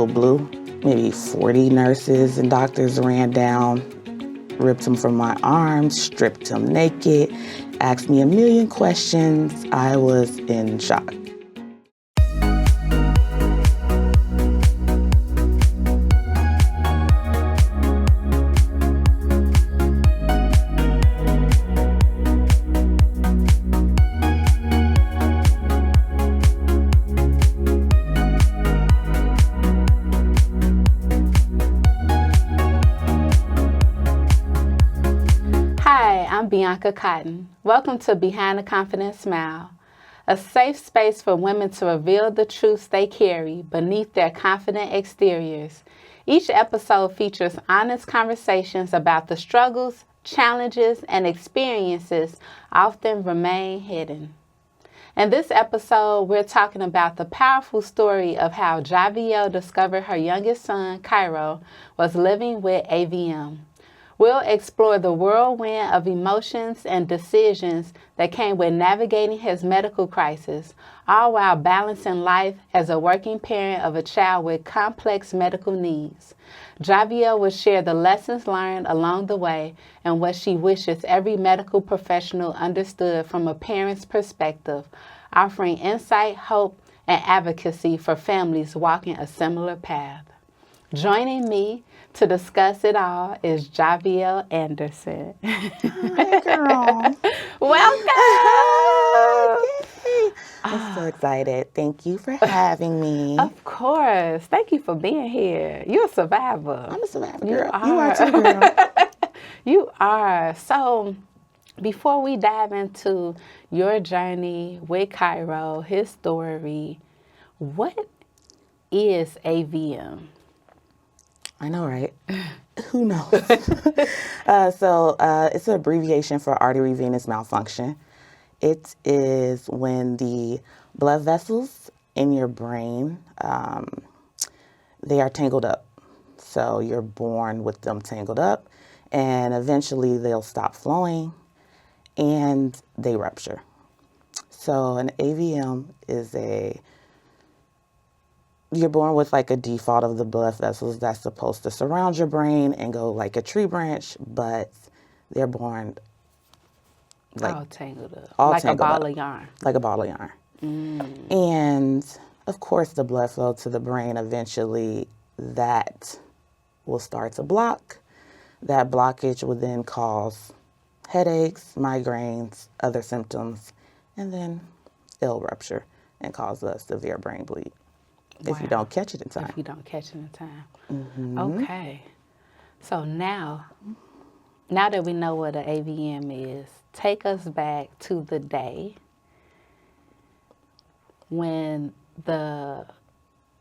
code blue. Maybe 40 nurses and doctors ran down, ripped him from my arms, stripped him naked, asked me a million questions. I was in shock. I'm Bianca Cotton. Welcome to Behind the Confident Smile, a safe space for women to reveal the truths they carry beneath their confident exteriors. Each episode features honest conversations about the struggles, challenges, and experiences often remain hidden. In this episode, we're talking about the powerful story of how Javiel discovered her youngest son, Kairo, was living with AVM. We'll explore the whirlwind of emotions and decisions that came with navigating his medical crisis, all while balancing life as a working parent of a child with complex medical needs. Javiel will share the lessons learned along the way and what she wishes every medical professional understood from a parent's perspective, offering insight, hope, and advocacy for families walking a similar path. Joining me to discuss it all is Javiel Anderson. Hi, girl. Welcome! Yay. I'm so excited. Thank you for having me. Of course. Thank you for being here. You're a survivor. I'm a survivor, girl. You are too, girl. You are. So, before we dive into your journey with Kairo, his story, what is AVM? I know, right? Who knows? So it's an abbreviation for artery venous malfunction. It is when the blood vessels in your brain, they are tangled up. So you're born with them tangled up, and eventually they'll stop flowing, and they rupture. So an AVM is you're born with like a default of the blood vessels that's supposed to surround your brain and go like a tree branch, but they're born like all tangled up. Like a ball of yarn. Like a ball of yarn. And of course the blood flow to the brain, eventually that will start to block. That blockage will then cause headaches, migraines, other symptoms, and then it'll rupture and cause a severe brain bleed. If you don't catch it in time. If you don't catch it in time. Mm-hmm. Okay. So now that we know what an AVM is, take us back to the day when the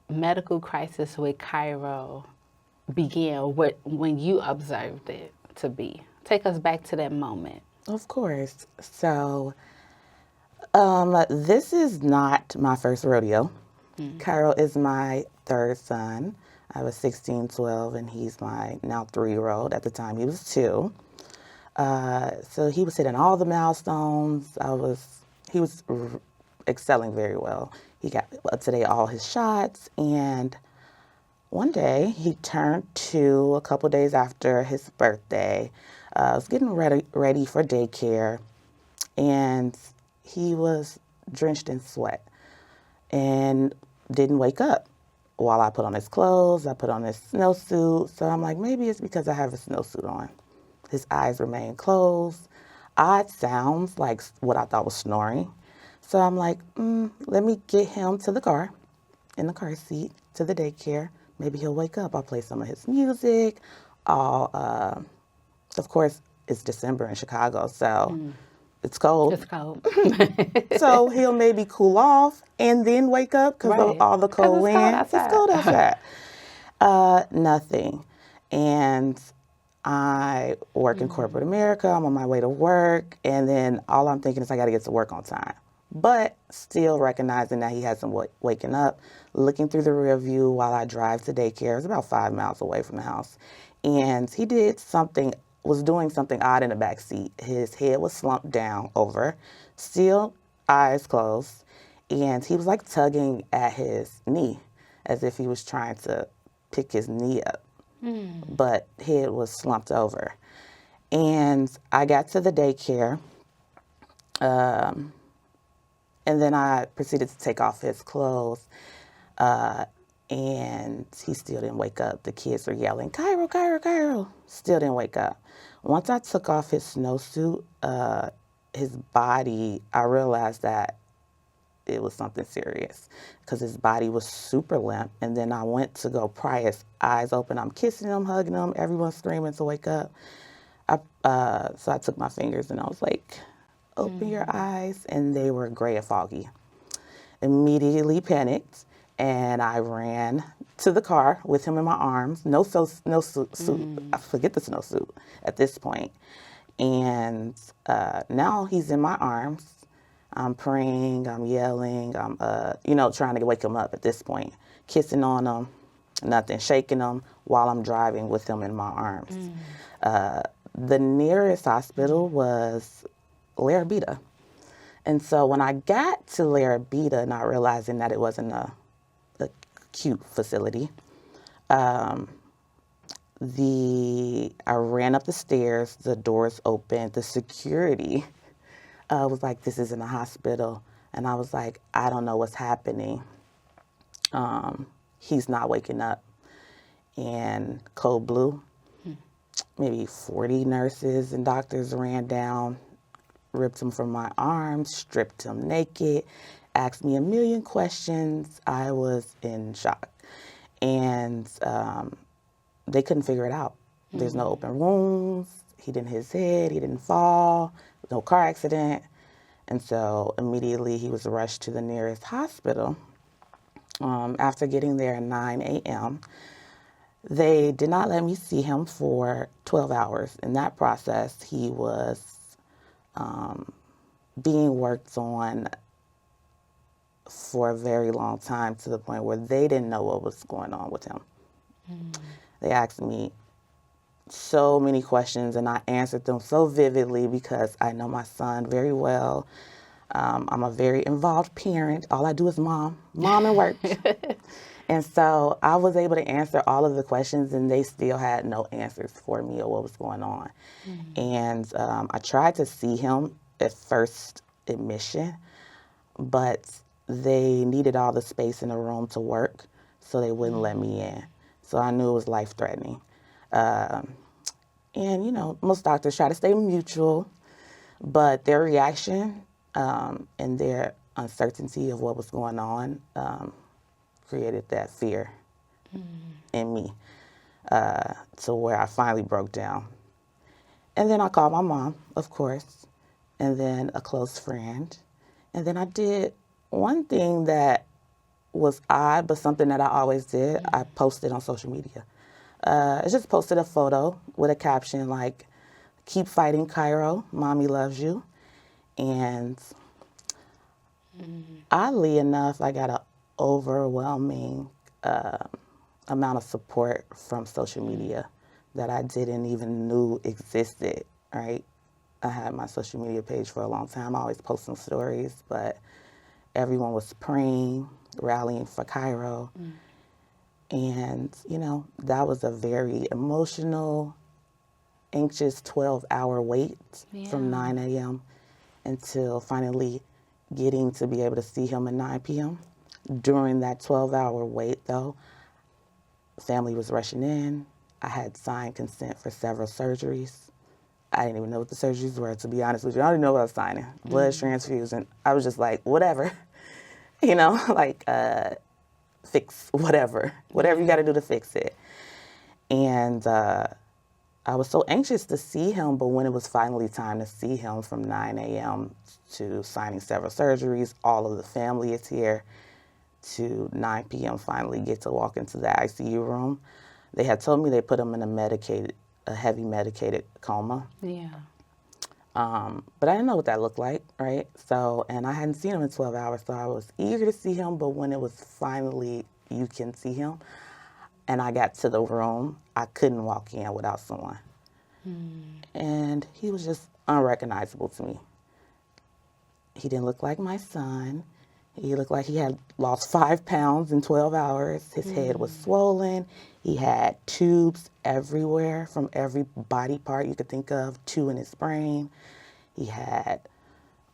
medical crisis with Kairo began, when you observed it to be. Take us back to that moment. Of course. So this is not my first rodeo. Kairo is my third son. I was 16, 12, and he's my now 3-year-old. At the time, he was 2. So he was hitting all the milestones. He was excelling very well. He got up to date all his shots, and one day he turned 2 a couple days after his birthday. I was getting ready for daycare, and he was drenched in sweat and didn't wake up. While I put on his clothes, I put on his snowsuit. So I'm like, maybe it's because I have a snowsuit on. His eyes remain closed. Odd sounds, like what I thought was snoring. So I'm like, let me get him to the car, in the car seat, to the daycare. Maybe he'll wake up. I'll play some of his music. Of course, it's December in Chicago, so it's cold. It's cold. So he'll maybe cool off and then wake up because of all the cold wind. It's cold outside. Nothing. And I work in corporate America. I'm on my way to work. And then all I'm thinking is I got to get to work on time. But still recognizing that he hasn't waken up, looking through the rear view while I drive to daycare. It's about 5 miles away from the house. And he was doing something odd in the back seat. His head was slumped down over, still eyes closed, and he was like tugging at his knee. as if he was trying to pick his knee up, but head was slumped over. And I got to the daycare, and then I proceeded to take off his clothes, and he still didn't wake up. The kids were yelling, Kairo, Kairo, Kairo. Still didn't wake up. Once I took off his snowsuit, his body, I realized that it was something serious because his body was super limp. And then I went to go pry his eyes open. I'm kissing him, hugging him, everyone's screaming to wake up. So I took my fingers and I was like, open your eyes. And they were gray and foggy. Immediately panicked. And I ran to the car with him in my arms. No suit. I forget the snowsuit at this point. And now he's in my arms. I'm praying, I'm yelling, I'm, trying to wake him up at this point. Kissing on him, nothing, shaking him while I'm driving with him in my arms. The nearest hospital was Larabita. And so when I got to Larabita, not realizing that it wasn't a acute facility, I ran up the stairs, the doors opened, the security was like, this isn't a hospital. And I was like, I don't know what's happening. He's not waking up. And code blue, maybe 40 nurses and doctors ran down, ripped him from my arms, stripped him naked, asked me a million questions. I was in shock. And they couldn't figure it out. There's no open wounds. He didn't hit his head. He didn't fall. No car accident. And so immediately he was rushed to the nearest hospital. After getting there at 9 a.m., they did not let me see him for 12 hours. In that process, he was being worked on for a very long time, to the point where they didn't know what was going on with him. They asked me so many questions, and I answered them so vividly because I know my son very well. I'm a very involved parent. All I do is mom and work. And so I was able to answer all of the questions, and they still had no answers for me or what was going on. And I tried to see him at first admission, but they needed all the space in the room to work, so they wouldn't let me in. So I knew it was life-threatening. And, most doctors try to stay mutual, but their reaction and their uncertainty of what was going on created that fear in me, to where I finally broke down. And then I called my mom, of course, and then a close friend. And then I did one thing that was odd, but something that I always did. I posted on social media. I just posted a photo with a caption like, "Keep fighting, Kairo. Mommy loves you." And oddly enough, I got an overwhelming amount of support from social media that I didn't even knew existed, right? I had my social media page for a long time. I always post some stories, but everyone was praying, rallying for Kairo. And, that was a very emotional, anxious 12-hour wait from 9 a.m. until finally getting to be able to see him at 9 p.m. During that 12-hour wait, though, family was rushing in. I had signed consent for several surgeries. I didn't even know what the surgeries were, to be honest with you. I didn't know what I was signing. Blood transfusion. I was just like, whatever. Fix whatever. Whatever you got to do to fix it. And I was so anxious to see him, but when it was finally time to see him, from 9 a.m. to signing several surgeries, all of the family is here, to 9 p.m. finally get to walk into the ICU room. They had told me they put him in a heavy medicated coma. Yeah. But I didn't know what that looked like, right? So, and I hadn't seen him in 12 hours, so I was eager to see him, but when it was finally, you can see him, and I got to the room, I couldn't walk in without someone. And he was just unrecognizable to me. He didn't look like my son. He looked like he had lost 5 pounds in 12 hours. His head was swollen. He had tubes everywhere from every body part you could think of, 2 in his brain. He had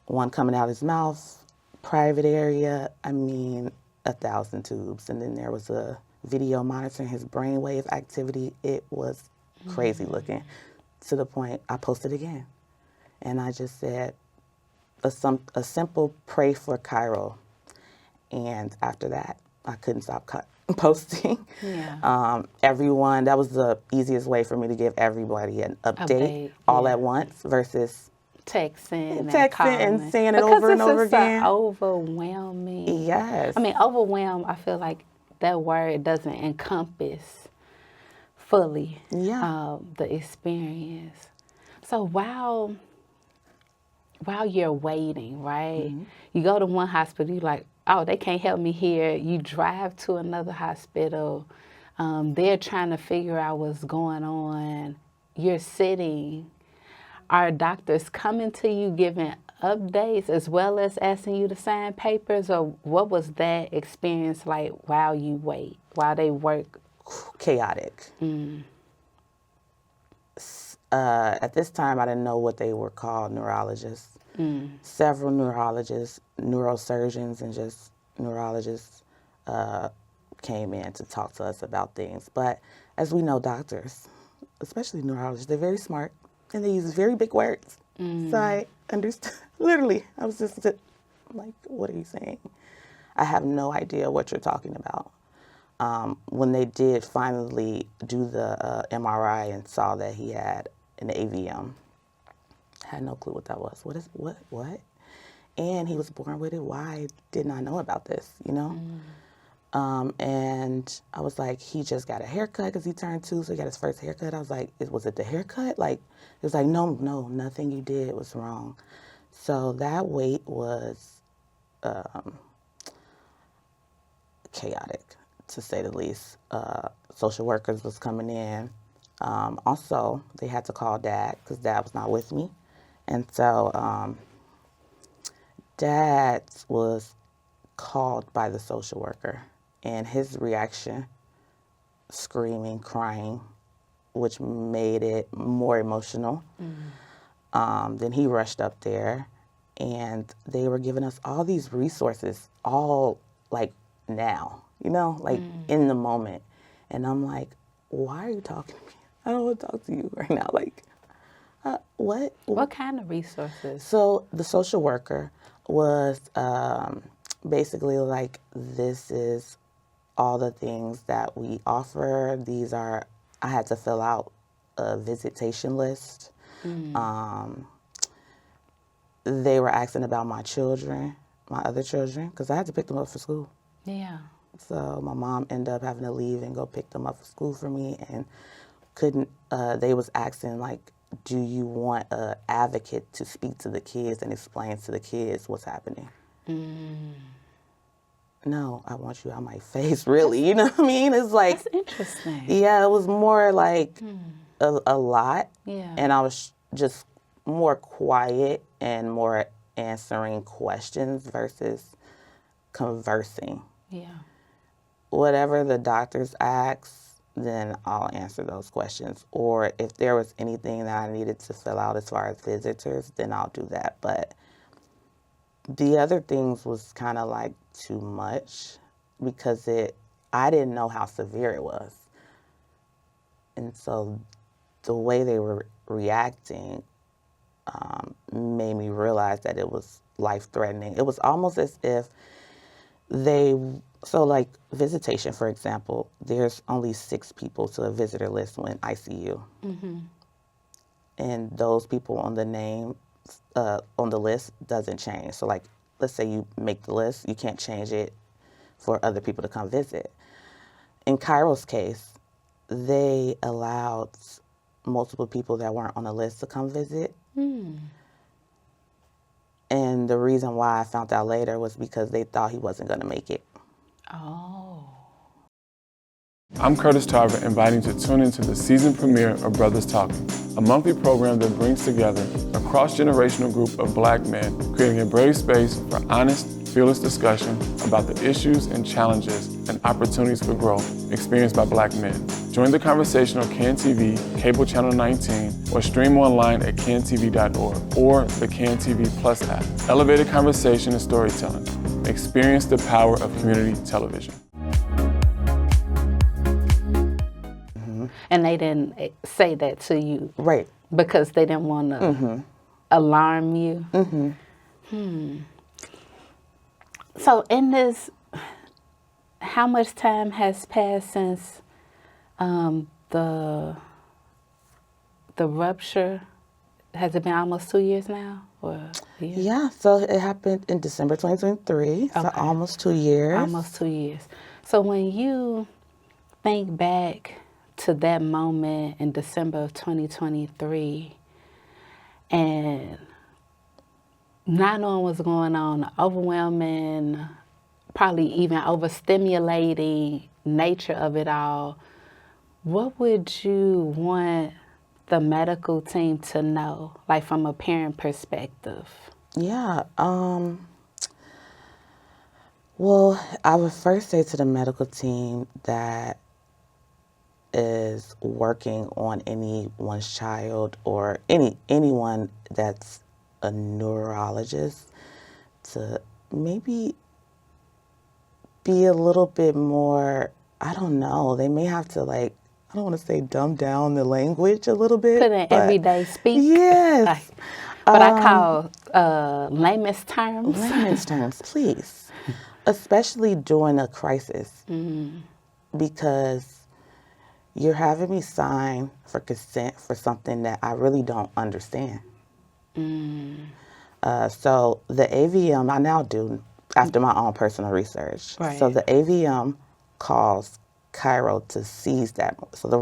1 coming out his mouth, private area, 1,000 tubes. And then there was a video monitoring his brainwave activity. It was crazy looking, to the point I posted again. And I just said a simple pray for Kairo. And after that, I couldn't stop posting. Yeah. Everyone, that was the easiest way for me to give everybody an update all at once versus texting and saying it over and over again. Overwhelming. Yes. Overwhelmed, I feel like that word doesn't encompass fully the experience. So while you're waiting, right? You go to one hospital, you're like, oh, they can't help me here. You drive to another hospital. They're trying to figure out what's going on. You're sitting. Are doctors coming to you giving updates as well as asking you to sign papers? Or what was that experience like while you wait, while they work? Chaotic. At this time, I didn't know what they were called, neurologists. Several neurologists, neurosurgeons, and just neurologists came in to talk to us about things. But as we know, doctors, especially neurologists, they're very smart and they use very big words. So I understood, literally, I was just like, what are you saying? I have no idea what you're talking about. When they did finally do the MRI and saw that he had an AVM, I had no clue what that was. What? And he was born with it. Why didn't I know about this, you know? And I was like, he just got a haircut because he turned 2, so he got his first haircut. I was like, was it the haircut? Like, it was like, no, nothing you did was wrong. So that wait was chaotic, to say the least. Social workers was coming in. Also, they had to call Dad because Dad was not with me. And so Dad was called by the social worker, and his reaction, screaming, crying, which made it more emotional. Then he rushed up there, and they were giving us all these resources, all like now, you know, like in the moment. And I'm like, why are you talking to me? I don't want to talk to you right now. Like, what? What kind of resources? So the social worker was basically like, this is all the things that we offer. These are, I had to fill out a visitation list. They were asking about my children, my other children, because I had to pick them up for school. Yeah. So my mom ended up having to leave and go pick them up for school for me, and couldn't, they was asking like, do you want an advocate to speak to the kids and explain to the kids what's happening? No, I want you out my face, really. You know what I mean? It's like, that's interesting. Yeah, it was more like a lot. Yeah. And I was just more quiet and more answering questions versus conversing. Yeah. Whatever the doctors ask, then I'll answer those questions. Or if there was anything that I needed to fill out as far as visitors, then I'll do that. But the other things was kind of like too much because I didn't know how severe it was. And so the way they were reacting made me realize that it was life-threatening. It was almost as if so like visitation, for example, there's only 6 people to a visitor list when ICU. And those people on the name, on the list doesn't change. So like, let's say you make the list, you can't change it for other people to come visit. In Kairo's case, they allowed multiple people that weren't on the list to come visit. And the reason why I found out later was because they thought he wasn't going to make it. Oh. I'm Curtis Tarver, inviting you to tune into the season premiere of Brothers Talking, a monthly program that brings together a cross-generational group of Black men, creating a brave space for honest, fearless discussion about the issues and challenges and opportunities for growth experienced by Black men. Join the conversation on CAN-TV, Cable Channel 19, or stream online at cantv.org or the CAN-TV Plus app. Elevated conversation and storytelling. Experience the power of community television. And they didn't say that to you. Right. Because they didn't want to alarm you. So in this, how much time has passed since the rupture? Has it been almost 2 years now? Or a year? Yeah, so it happened in December 2023, so almost 2 years. Almost 2 years. So when you think back to that moment in December of 2023 and not knowing what's going on, the overwhelming, probably even overstimulating nature of it all, what would you want the medical team to know, like from a parent perspective? Yeah, well, I would first say to the medical team that is working on anyone's child or anyone that's a neurologist to maybe be a little bit more, I don't know, they may have to I don't want to say dumb down the language a little bit. Put in everyday speak. Yes. What I call layman's terms. Layman's terms, please. Especially during a crisis. Because you're having me sign for consent for something that I really don't understand. So the AVM, I now do after my own personal research. Right. So the AVM calls Kairo to seize that. So it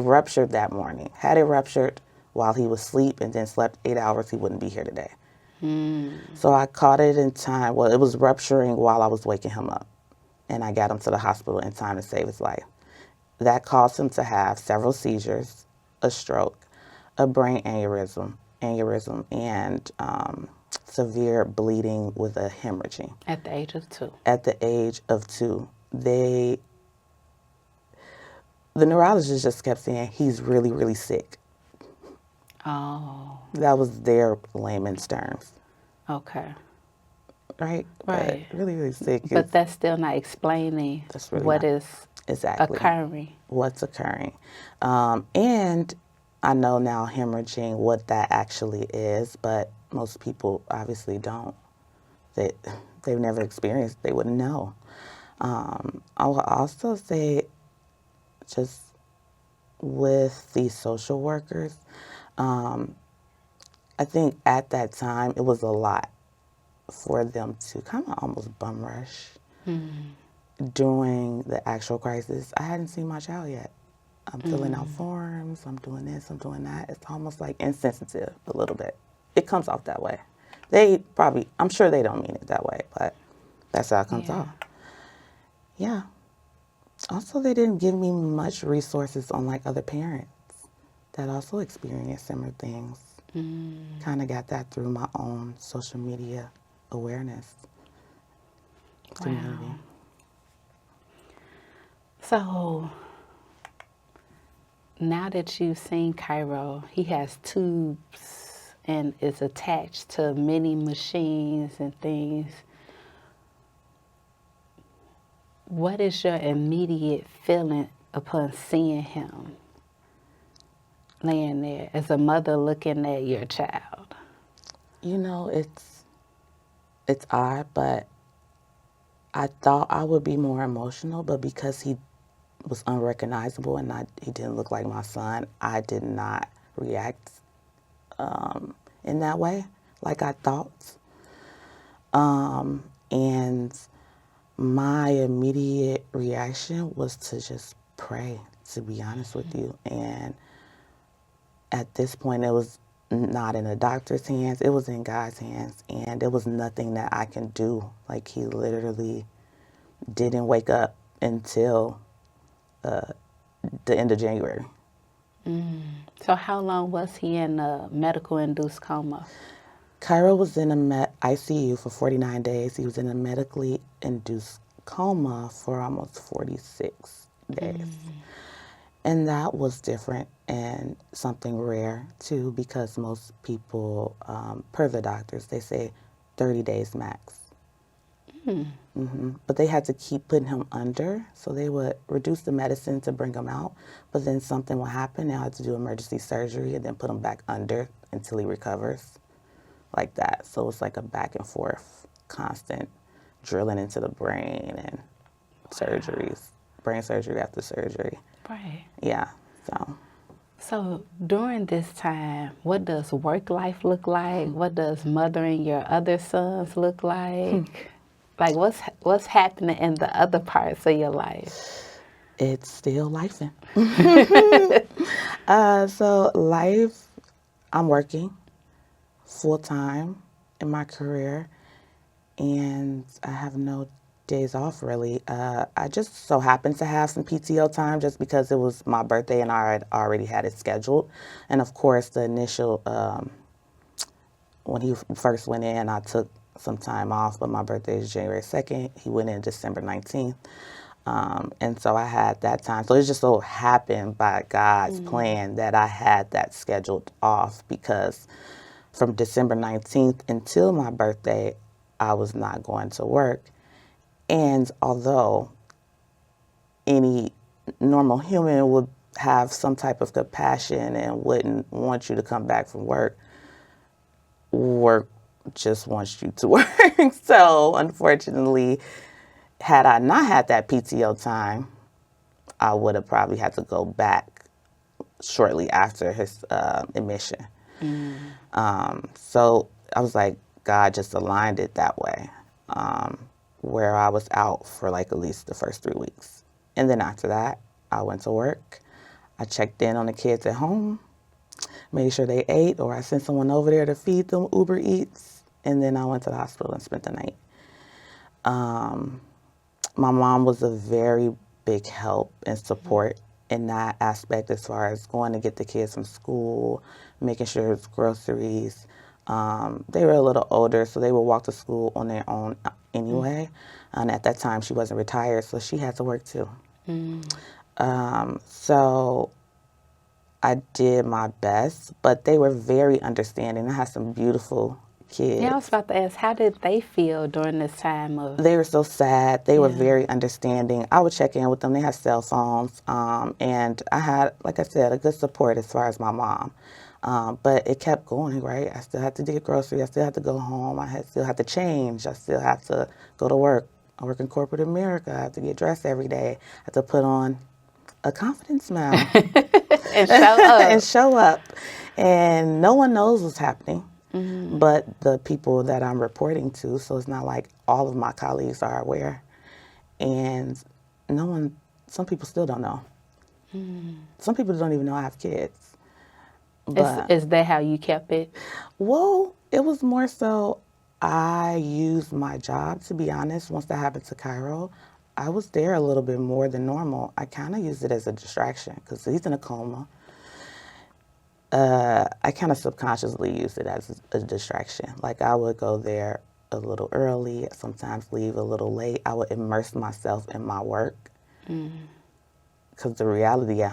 ruptured that morning. Had it ruptured while he was asleep and then slept 8 hours, he wouldn't be here today. So I caught it in time. Well, it was rupturing while I was waking him up. And I got him to the hospital in time to save his life. That caused him to have several seizures, a stroke, a brain aneurysm, and severe bleeding with a hemorrhaging. At the age of 2. At the age of 2. The neurologist just kept saying, he's really, really sick. Oh. That was their layman's terms. Okay. Right? Right. But really, really sick. But that's still not explaining really what not. is Exactly. occurring. What's occurring. And I know now hemorrhaging, what that actually is, but most people obviously don't. They've never experienced, they wouldn't know. I will also say, just with the social workers, I think at that time it was a lot for them to kind of almost bum rush. During the actual crisis. I hadn't seen my child yet. I'm filling out forms, I'm doing this, I'm doing that. It's almost like insensitive a little bit. It comes off that way. I'm sure they don't mean it that way, but that's how it comes off. Yeah. Also, they didn't give me much resources on other parents that also experience similar things. Kind of got that through my own social media awareness community. Wow. So now that you've seen Kairo, he has tubes and is attached to many machines and things. What is your immediate feeling upon seeing him laying there as a mother looking at your child? You know, it's odd, but I thought I would be more emotional, but because he was unrecognizable and he didn't look like my son, I did not react in that way like I thought. And my immediate reaction was to just pray, to be honest with you. And at this point, it was not in a doctor's hands, it was in God's hands, and there was nothing that I can do. He literally didn't wake up until the end of January. So how long was he in a medical-induced coma? Kairo was in a ICU for 49 days. He was in a medically induced coma for almost 46 days. And that was different and something rare, too, because most people, per the doctors, they say 30 days max. But they had to keep putting him under, so they would reduce the medicine to bring him out, but then something would happen. They had to do emergency surgery and then put him back under until he recovers, like that. So it's like a back and forth, constant drilling into the brain and surgeries, brain surgery after surgery. Right. Yeah, So during this time, what does work life look like? What does mothering your other sons look like? Like, what's happening in the other parts of your life? it's still lifing. So life, I'm working full time in my career, and I have no days off really. I just so happened to have some PTO time just because it was my birthday and I had already had it scheduled. And of course, the initial, when he first went in, I took some time off, but my birthday is January 2nd. He went in December 19th. And so I had that time. So it just so happened by God's plan that I had that scheduled off, because from December 19th until my birthday, I was not going to work. And although any normal human would have some type of compassion and wouldn't want you to come back from work, work just wants you to work. So unfortunately, had I not had that PTO time, I would have probably had to go back shortly after his admission. So I was like, God just aligned it that way, where I was out for like at least the first 3 weeks. And then after that, I went to work. I checked in on the kids at home, made sure they ate, or I sent someone over there to feed them, Uber Eats, and then I went to the hospital and spent the night. My mom was a very big help and support in that aspect, as far as going to get the kids from school, making sure it's groceries. They were a little older, so they would walk to school on their own anyway. And at that time, she wasn't retired, so she had to work too. So I did my best, but they were very understanding. I had some beautiful kids. Yeah, I was about to ask, how did they feel during this time of... They were so sad. They were very understanding. I would check in with them. They had cell phones. And I had, like I said, a good support as far as my mom. But it kept going, right? I still had to get groceries. I still had to go home. Still had to change. I still have to go to work. I work in corporate America. I have to get dressed every day. I have to put on a confident smile. and show up. And show up. And no one knows what's happening but the people that I'm reporting to. So it's not like all of my colleagues are aware. And some people still don't know. Some people don't even know I have kids. But, is that how you kept it? Well, it was more so I used my job, to be honest. Once that happened to Kairo, I was there a little bit more than normal. I kind of used it as a distraction because he's in a coma. I kind of subconsciously used it as a distraction. Like I would go there a little early, sometimes leave a little late. I would immerse myself in my work because the reality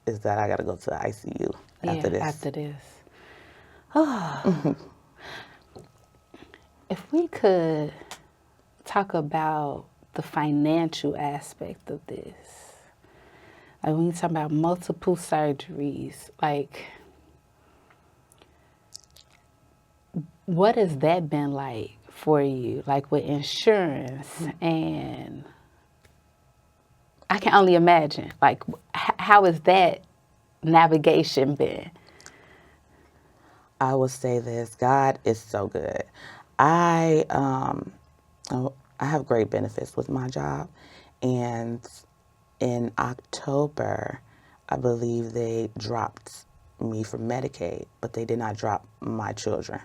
is that I got to go to the ICU after this. After this. Oh. If we could talk about the financial aspect of this. Like when you talk about multiple surgeries, like what has that been like for you? Like with insurance, and I can only imagine, like how has that navigation been? I will say this, God is so good. I have great benefits with my job, and in October, I believe they dropped me from Medicaid, but they did not drop my children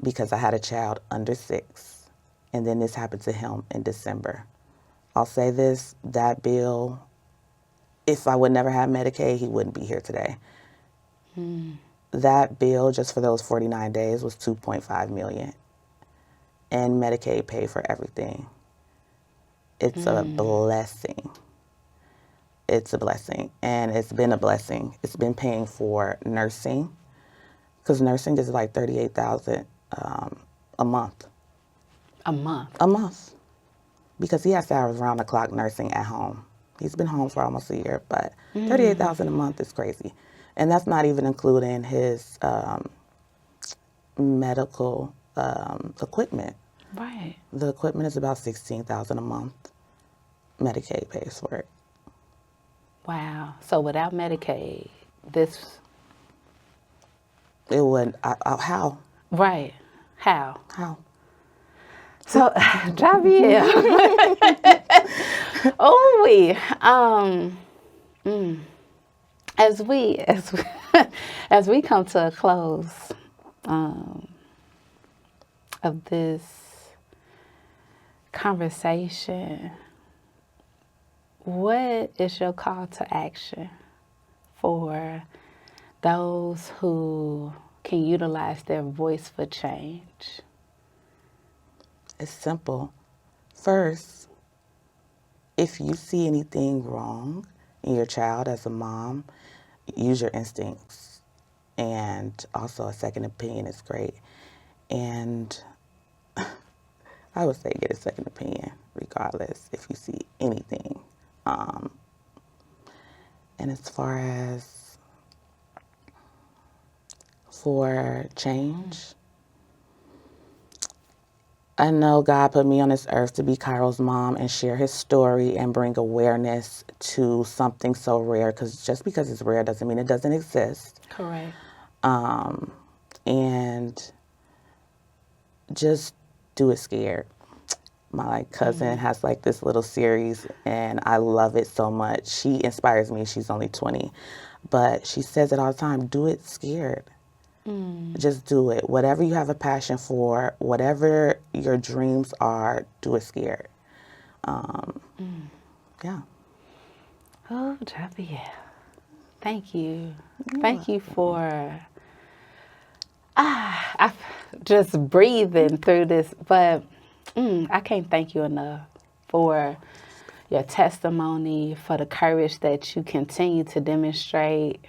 because I had a child under 6, and then this happened to him in December. I'll say this, that bill, if I would never have Medicaid, he wouldn't be here today. that bill just for those 49 days was $2.5 million. And Medicaid paid for everything. It's a blessing. It's a blessing. And it's been a blessing. It's been paying for nursing, because nursing is like $38,000 a month. A month? A month. Because he has to have round-the-clock nursing at home. He's been home for almost a year, but $38,000 a month is crazy. And that's not even including his medical equipment. Right. The equipment is about $16,000 a month. Medicaid pays for it. Wow. So without Medicaid, this... It would, how? Right. How? How? So, Javiel, as we come to a close of this conversation, what is your call to action for those who can utilize their voice for change? It's simple. First, if you see anything wrong in your child as a mom, use your instincts. And also a second opinion is great. And I would say get a second opinion regardless if you see anything. And as far as for change, I know God put me on this earth to be Kairo's mom and share his story and bring awareness to something so rare, because just because it's rare doesn't mean it doesn't exist. Correct. And just do it scared. My cousin has like this little series and I love it so much. She inspires me. She's only 20, but she says it all the time, do it scared. Just do it. Whatever you have a passion for, whatever your dreams are, do it scared. Yeah. Oh, Javiel, thank you. Thank you for just breathing through this. But I can't thank you enough for your testimony, for the courage that you continue to demonstrate,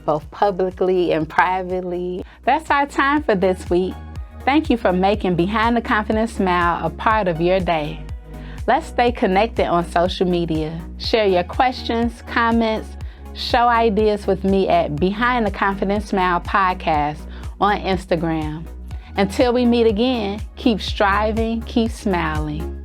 both publicly and privately. That's our time for this week. Thank you for making Behind the Confident Smile a part of your day. Let's stay connected on social media. Share your questions, comments, show ideas with me at Behind the Confident Smile Podcast on Instagram. Until we meet again, keep striving, keep smiling.